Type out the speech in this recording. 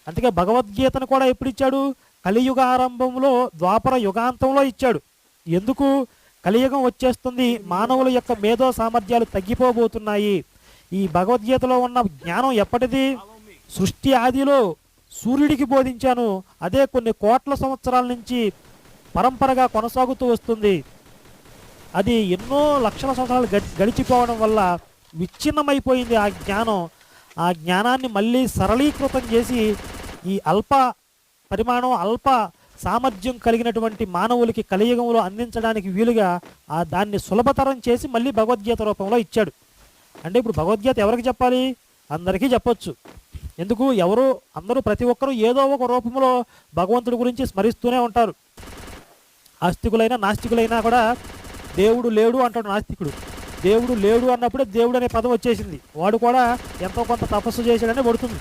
అందుకే భగవద్గీతను కూడా ఎప్పుడు ఇచ్చాడు? కలియుగ ఆరంభంలో, ద్వాపర యుగాంతంలో ఇచ్చాడు. ఎందుకు? కలియుగం వచ్చేస్తుంది, మానవుల యొక్క మేధో సామర్థ్యాలు తగ్గిపోబోతున్నాయి. ఈ భగవద్గీతలో ఉన్న జ్ఞానం ఎప్పటిది? సృష్టి ఆదిలో సూర్యుడికి బోధించాను, అదే కొన్ని కోట్ల సంవత్సరాల నుంచి పరంపరగా కొనసాగుతూ వస్తుంది. అది ఎన్నో లక్షల సంవత్సరాలు గడిచిపోవడం వల్ల విచ్ఛిన్నమైపోయింది ఆ జ్ఞానం. ఆ జ్ఞానాన్ని మళ్ళీ సరళీకృతం చేసి ఈ అల్ప పరిమాణం, అల్ప సామర్థ్యం కలిగినటువంటి మానవులకి కలియుగంలో అందించడానికి వీలుగా దాన్ని సులభతరం చేసి మళ్ళీ భగవద్గీత రూపంలో ఇచ్చాడు. అంటే ఇప్పుడు భగవద్గీత ఎవరికి చెప్పాలి? అందరికీ చెప్పొచ్చు. ఎందుకు? అందరూ ప్రతి ఒక్కరూ ఏదో ఒక రూపంలో భగవంతుడి గురించి స్మరిస్తూనే ఉంటారు. ఆస్తికులైనా నాస్తికులైనా కూడా దేవుడు లేడు అంటాడు నాస్తికుడు. దేవుడు లేడు అన్నప్పుడే దేవుడు అనే పదం వచ్చేసింది. వాడు కూడా ఎంతో కొంత తపస్సు చేశాడనే పడుతుంది.